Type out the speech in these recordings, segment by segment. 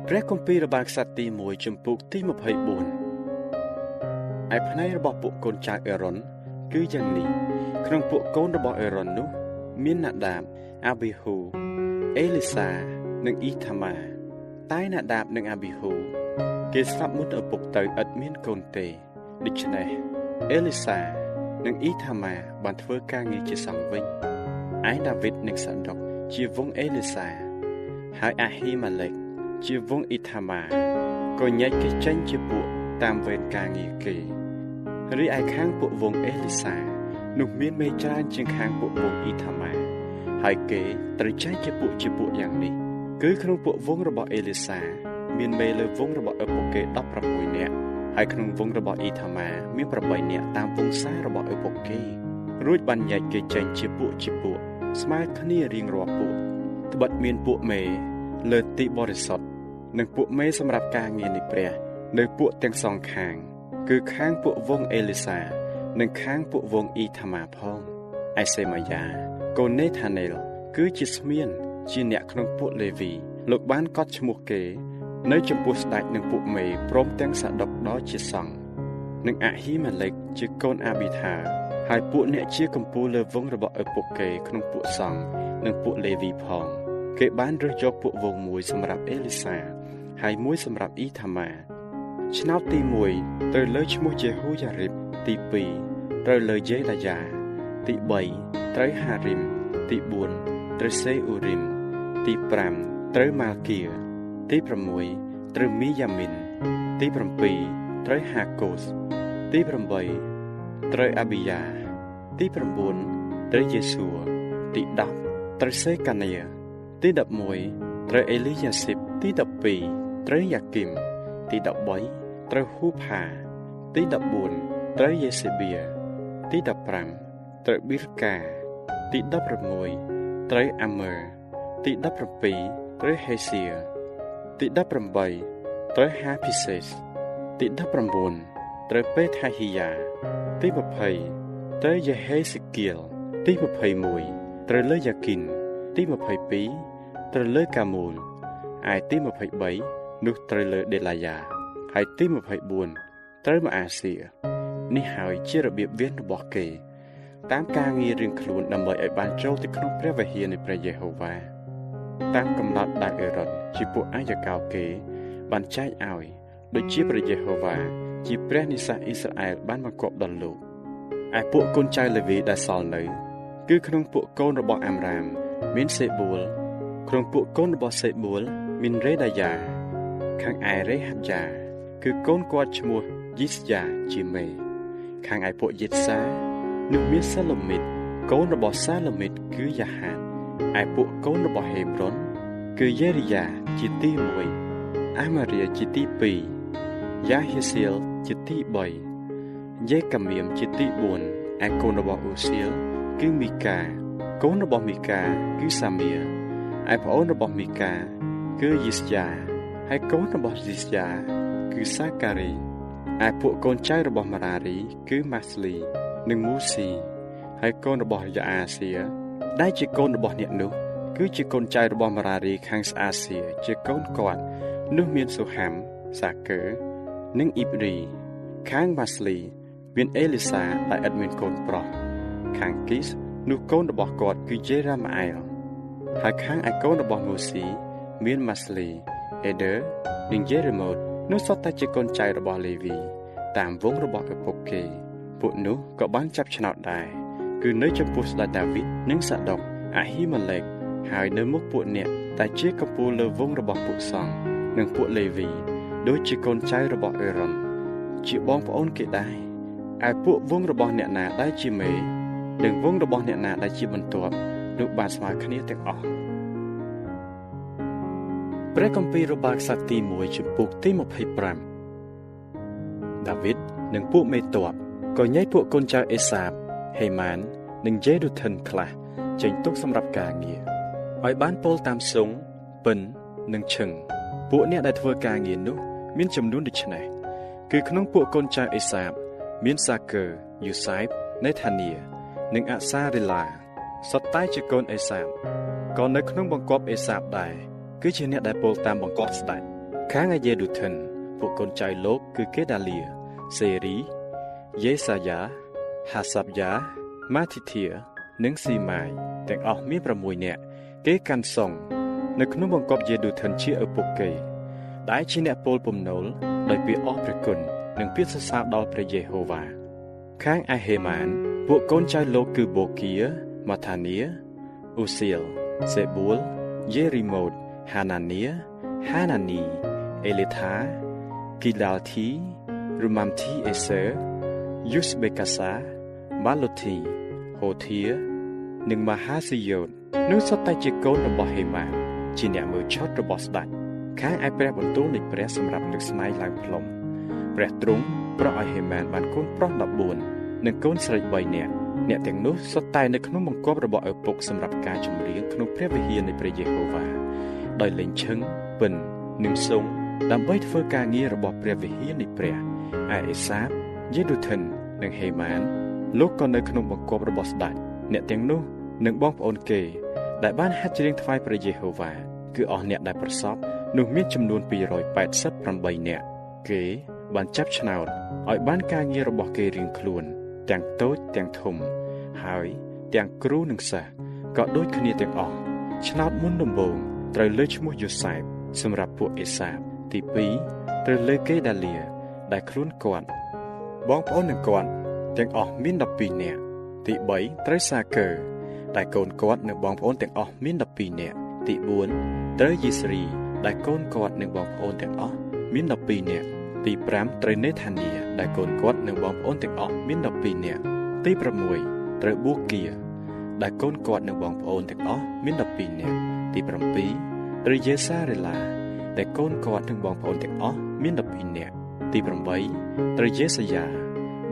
ព្រះគម្ពីររបារក្សត្រទី1ចំពុកទី24ឯផ្នែករបស់ពួកកូនចៅអេរ៉ុនគឺយ៉ាងនេះក្នុងពួកកូនរបស់អេរ៉ុននោះមានណាដាបអាប៊ីហ៊ូអេលីសានិងអ៊ីថាម៉ាតែណាដាបនិងអាប៊ីហ៊ូគេស្លាប់មុនឪពុកទៅឥតមានកូនទេដូច្នេះអេលីសានិងអ៊ីថាម៉ាបានធ្វើការងារជាសង្ឃវិញឯដាវីតនិងសាដុកជាវង្សអេលីសាហើយអាហ៊ីម៉ាឡេកជាវង្សអ៊ីថាម៉ាក៏ញែកគេចេញជាពួកតាមវេនការងារគេរីឯខាងពួកវង្សអេលីសានោះមានមេច្រើនជាងខាងពួកវង្សអ៊ីថាម៉ាហើយគេត្រូវចែកជាពួកយ៉ាងនេះគឺក្នុងពួកវង្សរបស់អេលីសាមានមេលើវង្សរបស់ឪពុកគេ16នាក់ហើយក្នុងវង្សរបស់អ៊ីថាម៉ាមាន8នាក់តាមវង្សារបស់ឪពុកគេរួចបានញែកគេចេញជាពួកស្មើគ្នារៀងរាល់ពួកត្បិតមានពួកមេលើទីបរិសុទ្ធនិងពួកមេសម្រាប់ការងារនៃព្រះនៅពួកទាំងសងខាងគឺខាងពួកវង្សអេលីសានិងខាងពួកវង្សអ៊ីថាម៉ាផងឯសេម៉ាយ៉ាកូននេថាណេលគឺជាស្មៀនជាអ្នកក្នុងពួកលេវីលោកបានកត់ឈ្មោះគេនៅចំពោះស្ដេចនិងពួកមេព្រមទាំងសាដុកដ៏ជាសង្ឃនិងអាហ៊ីម៉ាឡេកជាកូនអាប៊ីថាហើយពួកអ្នកជាកំពូលលើវង្សរបស់ឪពុកគេក្នុងពួកសង្ឃនិងពួកលេវីផងគេបានរើសយកពួកវង្សមួយសម្រាប់អេលីសាហើយមួយសម្រាប់អ៊ីថាម៉ាឆ្នោតទី1ត្រូវលើឈ្មោះយេហូយ៉ារីបទី2ត្រូវលើយេដាយ៉ាទី3ត្រូវហារីមទី4ត្រូវសេអ៊ូរីមទី5ត្រូវម៉ាល់គៀទី6ត្រូវមីយ៉ាមីនទី7ត្រូវហាកូសទី8ត្រូវអាប៊ីយ៉ាទី9ត្រូវយេស៊ូទី10ត្រូវសេកានីទី11ត្រូវអេលីយ៉ាស៊ីបទី12ត្រូវយ៉ាគីមទី13ត្រូវហ៊ូផាទី14ត្រូវយេសេបៀទី15ត្រូវប៊ីរកាទី16ត្រូវអាមើទី17ត្រូវហេសៀទី18ត្រូវហាភីសេសទី19ត្រូវពេថាហ៊ីយ៉ាទី20ត្រូវយេហេសេគៀលទី21ត្រូវលើយ៉ាគីនទី22ត្រូវលើកាមូលឯទី23នោះត្រូវលើដេឡាយ៉ាហើយទី24ត្រូវម៉ាអាសៀនេះហើយជារបៀបវេនរបស់គេតាមការងាររៀងខ្លួនដើម្បីឲ្យបានចូលទៅក្នុងព្រះវិហារនៃព្រះយេហូវ៉ាតាមកំណត់ដែលអេរ៉ុនជាពួកអាយកោគេបានចែកឲ្យដូចជាព្រះយេហូវ៉ាជាព្រះនិស្ស័យអ៊ីស្រាអែលបានបង្គាប់ដល់លោកឯពួកកូនចៅលេវីដែលសល់នៅគឺក្នុងពួកកូនរបស់អាំរ៉ាមមានសេប៊ូលក្នុងពួកកូនរបស់សេប៊ូលមានរេដាយ៉ាខាងឯរេហាប់យ៉ាគឺកូនគាត់ឈ្មោះយីសយ៉ាជាមេខាងឯពួកយេតសានោះមានសាឡូមីតកូនរបស់សាឡូមីតគឺយ៉ាហាតឯពួកកូនរបស់ហេប្រុនគឺយេរីយ៉ាជាទី1អាម៉ារីជាទី2យ៉ាហេសៀលជាទី3យេកាមៀមជាទី4ឯកូនរបស់អ៊ូសៀលគឺមីកាកូនរបស់មីកាគឺសាមៀឯប្អូនរបស់មីកាគឺយីសយ៉ាហើយកូនរបស់យីសយ៉ាគឺសាការីឯពួកកូនចៅរបស់ម៉ារារីគឺម៉ាស្លីនិងមូស៊ីហើយកូនរបស់យ៉ាអាសៀដែលជាកូនរបស់អ្នកនោះគឺជាកូនចៅរបស់ម៉ារារីខាងស្អាសៀជាកូនគាត់នោះមានសូហាំសាកើនិងអ៊ីបរីខាងម៉ាស្លីមានអេលីសាដែលឥតមានកូនប្រុសខាងគីសនោះកូនរបស់គាត់គឺយេរ៉ាម៉ាអែលហើយខាងឯកូនរបស់មូស៊ីមានម៉ាស្លីអេដឺនិងយេរ៉េម៉ូតនោះសុទ្ធតែជាកូនចៅរបស់លេវីតាមវង្សរបស់ឪពុកគេពួកនោះក៏បានចាប់ឆ្នោតដែរគឺនៅចំពោះស្ដេចដាវីតនិងសាដុកអាហ៊ីម៉ាឡេកហើយនៅមុខពួកអ្នកតែជាកំពូលលើវង្សរបស់ពួកសង្ឃនិងពួកលេវីដូចជាកូនចៅរបស់អេរ៉ុនជាបងប្អូនគេដែរឯពួកវង្សរបស់អ្នកណាដែលជាមេនិងវង្សរបស់អ្នកណាដែលជាបន្ទាប់នោះបានស្មើគ្នាទាំងអស់ព្រះគម្ពីររបារក្សត្រទី1ចំពុកទី25ដាវីតនិងពួកមេទ័ពក៏ញែកពួកកូនចៅអេសាបហេម៉ាននិងយេឌូថិនខ្លះចេញទុកសម្រាប់ការងារឲ្យបានពោលតាមសុងពិននិងឈឹងពួកអ្នកដែលធ្វើការងារនោះមានចំនួនដូចនេះគឺក្នុងពួកកូនចៅអេសាបមានសាកើយូសែបនេថានីនិងអាសារេឡាសុទ្ធតែជាកូនអេសាបក៏នៅក្នុងបង្គាប់អេសាបដែរគឺជាអ្នកដែលពោលតាមបង្គាប់ស្ដេច ខាងអាយេឌូថិនពួកកូនចៅលោកគឺកេដាលៀសេរីយេសាយ៉ាហាសាប់យ៉ាម៉ាធីធៀនិងស៊ីម៉ាយទាំងអស់មាន6នាក់គេកាន់សង្ឃនៅក្នុងបង្គាប់យេឌូថិនជាឪពុកគេដែលជាអ្នកពោលពំនូលដោយពាក្យអរព្រះគុណនិងពាក្យសរសើរដល់ព្រះយេហូវ៉ាខាងអាហេម៉ានពួកកូនចៅលោកគឺបូគៀម៉ាថានីអ៊ូសៀលសេប៊ូលយេរីម៉ូតហាណានីហាណានីអេលេថាគីដាល់ធីរូម៉ាំធីអេសឺយូសបេកាសាម៉ាឡូធីហូធានិងមហាស៊ីយ៉ូតនោះសុទ្ធតែជាកូនរបស់ហេម៉ានជាអ្នកមើលឆុតរបស់ស្ដេចខាងឯព្រះបន្ទូលនៃព្រះសម្រាប់លើកស្នែងឡើងផ្លុំព្រះទ្រង់ប្រោសឲ្យហេម៉ានបានកូនប្រុស14និងកូនស្រី3នាក់អ្នកទាំងនោះសុទ្ធតែនៅក្នុងបង្គាប់របស់ឪពុកសម្រាប់ការចម្រៀងក្នុងព្រះវិហារនៃព្រះយេហូវ៉ាដោយលេងឈឹងពិននិងសុងដើម្បីធ្វើការងាររបស់ព្រះវិហារនៃព្រះឯអេសាបយេឌូថិននិងហេម៉ានលោកក៏នៅក្នុងបង្គាប់របស់ស្ដេចអ្នកទាំងនោះនិងបងប្អូនគេដែលបានហាត់ច្រៀងថ្វាយព្រះយេហូវ៉ាគឺអស់អ្នកដែលប្រសពនោះមានចំនួន288នាក់គេបានចាប់ឆ្នោតឲ្យបានការងាររបស់គេរៀងខ្លួនទាំងតូចទាំងធំហើយទាំងគ្រូនិងសិស្សក៏ដូចគ្នាទាំងអស់ឆ្នោតមុនដំបូងត្រូវលើឈ្មោះយូសែបសម្រាប់ពួកអេសាបទី2ត្រូវលើកេដាលៀដែលខ្លួនគាត់បងប្អូននឹងគាត់ទាំងអស់មាន12នាក់ទី3ត្រូវសាកើដែលកូនគាត់និងបងប្អូនទាំងអស់មាន12នាក់ទី4ត្រូវយីស្រីដែលកូនគាត់និងបងប្អូនទាំងអស់មាន12នាក់ទី5ត្រូវនេថានីដែលកូនគាត់និងបងប្អូនទាំងអស់មាន12នាក់ទី6ត្រូវបូគៀដែលកូនគាត់និងបងប្អូនទាំងអស់មាន12នាក់ទី7ត្រូវយេសារ៉េឡាដែលកូនគាត់និងបងប្អូនទាំងអស់មាន12នាក់ទី8ត្រូវយេសាយ៉ា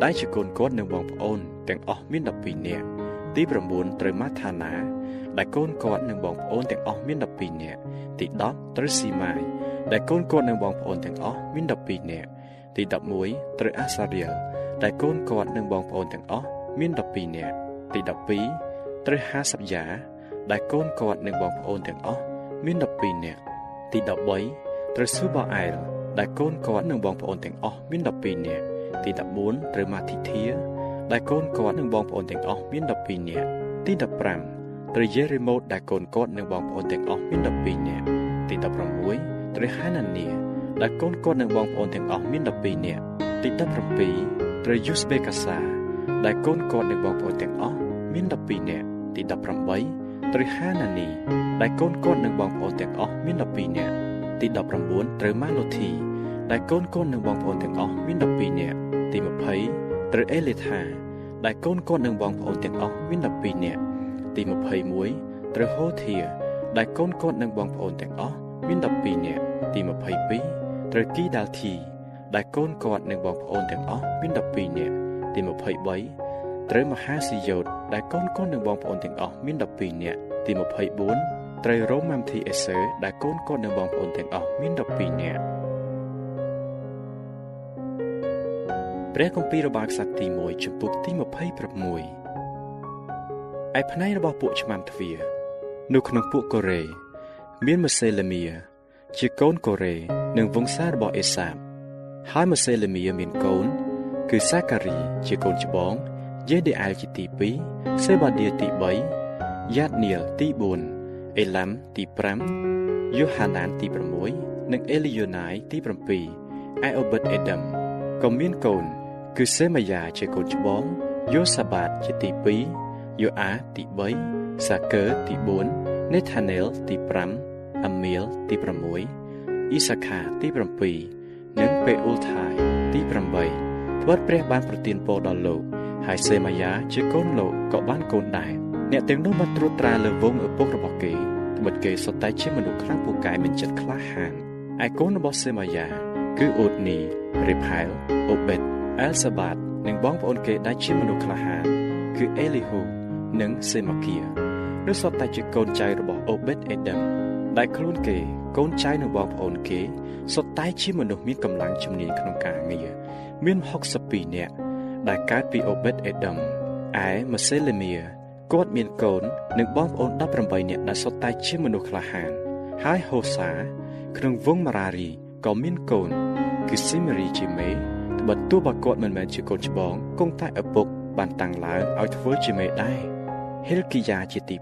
ដែលជាកូនគាត់និងបងប្អូនទាំងអស់មាន12នាក់ទី9ត្រូវម៉ាថាណាដែលកូនគាត់និងបងប្អូនទាំងអស់មាន12នាក់ទី10ត្រូវស៊ីម៉ាយដែលកូនគាត់និងបងប្អូនទាំងអស់មាន12នាក់ទី11ត្រូវអាសារៀលដែលកូនគាត់និងបងប្អូនទាំងអស់មាន12នាក់ទី12ត្រូវហាសាប់យ៉ាដែលកូនគាត់និងបងប្អូនទាំងអស់មាន12នាក់ទី13ត្រូវស៊ូបអែលដែលកូនគាត់និងបងប្អូនទាំងអស់មាន12នាក់ទី14ត្រូវម៉ាធីធៀដែលកូនគាត់និងបងប្អូនទាំងអស់មាន12នាក់ទី15ត្រូវយេរីម៉ូតដែលកូនគាត់និងបងប្អូនទាំងអស់មាន12នាក់ទី16ត្រូវហាណានីដែលកូនគាត់និងបងប្អូនទាំងអស់មាន12នាក់ទី17ត្រូវយូសបេកាសាដែលកូនគាត់និងបងប្អូនទាំងអស់មាន12នាក់ទី18ត្រូវហាណានីដែលកូនគាត់និងបងប្អូនទាំងអស់មាន12នាក់ទី19ត្រូវម៉ាឡូធីដែលកូនគាត់និងបងប្អូនទាំងអស់មាន12នាក់ទី20ត្រូវអេលេថាដែលកូនគាត់និងបងប្អូនទាំងអស់មាន12នាក់ទី21ត្រូវហូធាដែលកូនគាត់និងបងប្អូនទាំងអស់មាន12នាក់ទី22ត្រូវគីដាល់ធីដែលកូនគាត់និងបងប្អូនទាំងអស់មាន12នាក់ទី23ត្រូវមហាស៊ីយ៉ូតដែលកូនគាត់និងបងប្អូនទាំងអស់មាន12នាក់ទី24ត្រូវរ៉ូម៉ាំធីអេសឺដែលកូនគាត់និងបងប្អូនទាំងអស់មាន12នាក់ព្រះគម្ពីររបស់ក្សត្រទី1ចំពុកទី26ឯផ្នែករបស់ពួកឆ្មាំទ្វារនៅក្នុងពួកកូរ៉េមានម៉ូសេលេមៀជាកូនកូរ៉េនិងវង្សារបស់អេសាបហើយម៉ូសេលេមៀមានកូនគឺសាការីជាកូនច្បងយេដេអែលជាទី2សេបាឌៀទី3យ៉ាតនីលទី4អេឡាំទី5យូហាណានទី6និងអេលីយ៉ូណាយទី7ឯអូប៊ិតអេដាមក៏មានកូនគឺសេម៉ាយ៉ាជាកូនច្បងយូសាបាតជាទី2យូអាទី3សាកើទី4នេថាណេលទី5អាមៀលទី6អ៊ីសាខាទី7និងពេអ៊ូលថាយទី8ត្បិតព្រះបានប្រទានពរដល់លោកហើយសេម៉ាយ៉ាជាកូនលោកក៏បានកូនដែរអ្នកទាំងនោះបានត្រួតត្រាលើវងឪពុករបស់គេត្បិតគេសុទ្ធតែជាមនុស្សខ្លាំងពូកែមានចិត្តក្លាហានឯកូនរបស់សេម៉ាយ៉ាគឺអូតនីរេផែលអូបេតអែលសាបាតនិងបងប្អូនគេដែលជាមនុស្សក្លាហានគឺអេលីហ៊ូនិងសេម៉ាគៀនោះសុទ្ធតែជាកូនចៅរបស់អូបេតអេដាមដែលខ្លួនគេកូនចៅនិងបងប្អូនគេសុទ្ធតែជាមនុស្សមានកម្លាំងជំនាញក្នុងការងារមាន62នាក់ដែលកើតពីអូបេតអេដាមឯម៉ូសេលេមៀគាត់មានកូននិងបងប្អូន18នាក់ដែលសុទ្ធតែជាមនុស្សក្លាហានហើយហូសាក្នុងវងម៉ារារី ក៏មានកូនគឺស៊ីម៉ារីជាមេបើទោះបើគាត់មិនមែនជាកូនច្បងគង់តែឪពុកបានតាំងឡើងឲ្យធ្វើជាមេដែរហិលគីយ៉ាជាទី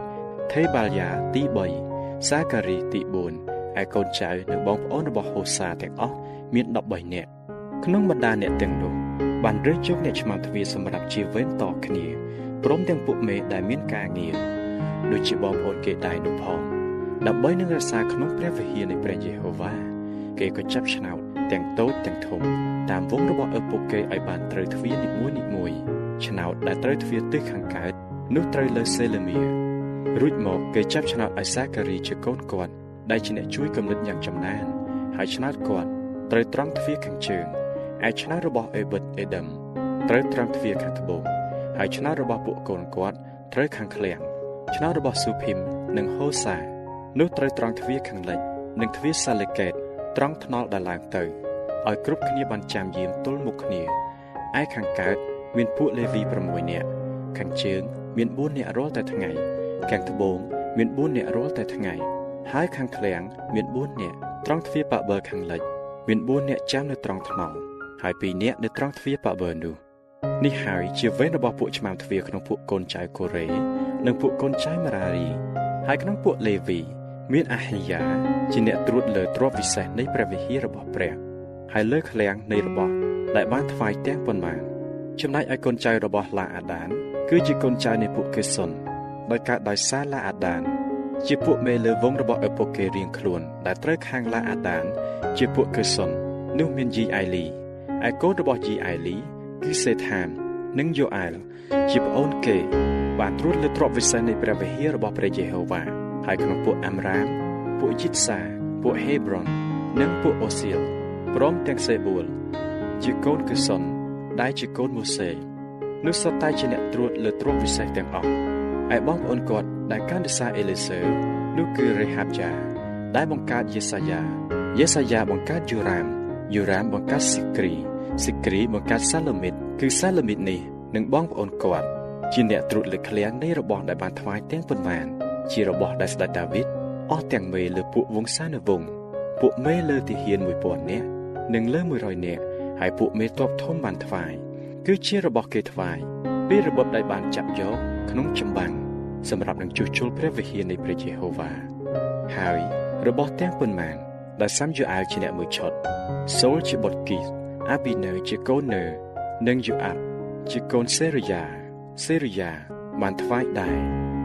2ថេបាល់យ៉ាទី3សាការីទី4ហើយកូនចៅនិងបងប្អូនរបស់ហូសាទាំងអស់មាន13នាក់ក្នុងបរ្ដាអ្នកទាំងនោះបានរើសយកអ្នកឆ្មាំទ្វារសម្រាប់ជាវេនតគ្នាព្រមទាំងពួកមេដែលមានការងារដូចជាបងប្អូនគេដែរនោះផងដើម្បីនឹងរក្សាក្នុងព្រះវិហារនៃព្រះយេហូវ៉ាគេក៏ចាប់ឆ្នោតទាំងតូចទាំងធំតាមវងរបស់ឪពុកគេឲ្យបានត្រូវទ្វារនីមួយៗឆ្នោតដែលត្រូវទ្វារទិសខាងកើតនោះត្រូវលើសេលេមៀរួចមកគេចាប់ឆ្នោតឲ្យសាការីជាកូនគាត់ដែលជាអ្នកជួយកំណត់យ៉ាងចំណានហើយឆ្នោតគាត់ត្រូវត្រង់ទ្វារខាងជើងឯឆ្នោតរបស់អេប៊ីតអេដាមត្រូវត្រង់ទ្វារខាងត្បូងហើយឆ្នោតរបស់ពួកកូនគាត់ត្រូវខាងឃ្លាំងឆ្នោតរបស់ស៊ូភីមនិងហូសានោះត្រូវត្រង់ទ្វារខាងលិចនិងទ្វារសាឡេកេតត្រង់ថ្នល់ដែលឡើងទៅឲ្យគ្រប់គ្នាបានចាំយាមទល់មុខគ្នាឯខាងកើតមានពួកលេវី6នាក់ខាងជើងមាន4នាក់រាល់តែថ្ងៃខាងត្បូងមាន4នាក់រាល់តែថ្ងៃហើយខាងឃ្លាំងមាន4នាក់ត្រង់ទ្វារបបឺខាងលិចមាន4នាក់ចាំនៅត្រង់ថ្នល់ហើយ2នាក់នៅត្រង់ទ្វារបបឺនោះនេះហើយជាវេនរបស់ពួកឆ្មាំទ្វារក្នុងពួកកូនចៅកូរ៉េនិងពួកកូនចៅម៉ារារីហើយក្នុងពួកលេវីមានអាហ៊ីយ៉ាជាអ្នកត្រួតលើទ្រព្យវិសេសនៃព្រះវិហាររបស់ព្រះហើយលើឃ្លាំងនៃរបស់ដែលបានថ្វាយទាំងប៉ុន្មានចំណែកឯកូនចៅរបស់ឡាអាដានគឺជាកូនចៅនៃពួកកេសុនដោយកើតដោយសារឡាអាដានជាពួកមេលើវងរបស់ឪពុកគេរៀងខ្លួនដែលត្រូវខាងឡាអាដានជាពួកកេសុននោះមានយីអៃលីឯកូនរបស់យីអៃលីគឺសេថាននិងយូអែលជាប្អូនគេបានត្រួតលើទ្រព្យវិសេសនៃព្រះវិហាររបស់ព្រះយេហូវ៉ាហើយក្នុងពួកអាំរ៉ាមពួកយីតសាពួកហេប្រូននិងពួកអូសៀលព្រមទាំងសេប៊ូលជាកូនកេសុនដែលជាកូនម៉ូសេនោះសុទ្ធតែជាអ្នកត្រួតលើទ្រព្យវិសេសទាំងអស់ឯបងប្អូនគាត់ដែលកាន់ដោយសារអេលីសើនោះគឺរេហាបយ៉ាដែលបង្កើតយេសាយ៉ាបង្កើតយូរ៉ាមបង្កើតស៊ីគ្រីបង្កើតសាឡូមីតគឺសាឡូមីតនេះនិងបងប្អូនគាត់ជាអ្នកត្រួតលើឃ្លាំងនៃរបស់ដែលបានថ្វាយទាំងប៉ុន្មានជារបស់ដែលស្ដេចដាវីតអស់ទាំងមេលើពួកវង្សានុវង្សពួកមេលើទាហាន1000នាក់និងលើ100នាក់ហើយពួកមេទ័ពធំបានថ្វាយគឺជារបស់គេថ្វាយពីរបបដែលបានចាប់យកក្នុងចម្បាំងសម្រាប់នឹងជួសជុលព្រះវិហារនៃព្រះយេហូវ៉ាហើយរបស់ទាំងប៉ុន្មានដែលសាំយូអែលជាអ្នកមួយឈុតសូលជាបុត្រគីសអាប៊ីណឺជាកូននឺនិងយូអាប់ជាកូនសេរីយ៉ាបានថ្វាយដែរ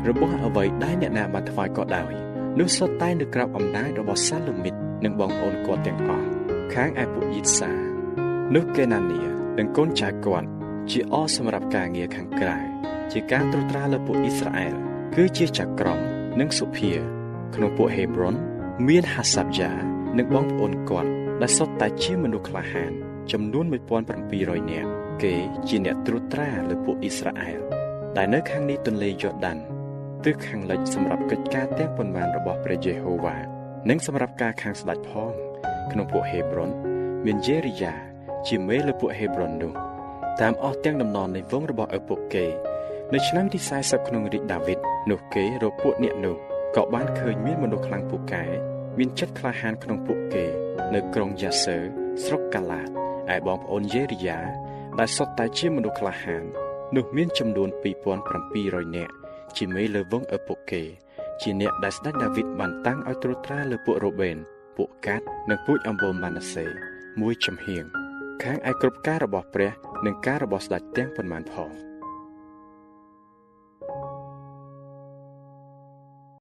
របស់អ្វីដែលអ្នកណាបានថ្វាយក៏ដោយនោះសុទ្ធតែនៅក្រោមអំណាចរបស់សាឡូមីតនិងបងប្អូនគាត់ទាំងអស់ខាងឯពួកយីតសានោះកេណានីនិងកូនចៅគាត់ជាអសម្រាប់ការងារខាងក្រៅជាការត្រួតត្រាលើពួកអ៊ីស្រាអែលគឺជាចក្រមនិងសុភាក្នុងពួកហេប្រូនមានហាសាប់យ៉ានិងបងប្អូនគាត់ដែលសុទ្ធតែជាមនុស្សក្លាហានចំនួន1700នាក់គេជាអ្នកត្រួតត្រាលើពួកអ៊ីស្រាអែលដែលនៅខាងនេះទន្លេយ៉ូដានទិសខាងលិចសម្រាប់កិច្ចការទាំងប៉ុន្មានរបស់ព្រះយេហូវ៉ានិងសម្រាប់ការខាងស្ដេចផងក្នុងពួកហេប្រូនមានយេរីយ៉ាជាមេលើពួកហេប្រូននោះតាមអស់ទាំងដំណរនៃវងរបស់ឪពុកគេនៅឆ្នាំទី40ក្នុងរាជដាវីតនោះគេរកពួកអ្នកនោះក៏បានឃើញមានមនុស្សខ្លាំងពូកែមានចិត្តក្លាហានក្នុងពួកគេនៅក្រុងយ៉ាសឺស្រុកកាឡាតឯបងប្អូនយេរីយ៉ាដែលសុទ្ធតែជាមនុស្សក្លាហាននោះមានចំនួន2700នាក់ជាមេលើវងឪពុកគេជាអ្នកដែលស្ដេចដាវីតបានតាំងឲ្យត្រួតត្រាលើពួករ៉ូបេនពួកកាតនិងពូជអម្បូរម៉ាណាសេមួយចំហៀងខាងឯគ្រប់ការរបស់ព្រះនិងការរបស់ស្ដេចទាំងប៉ុន្មានផង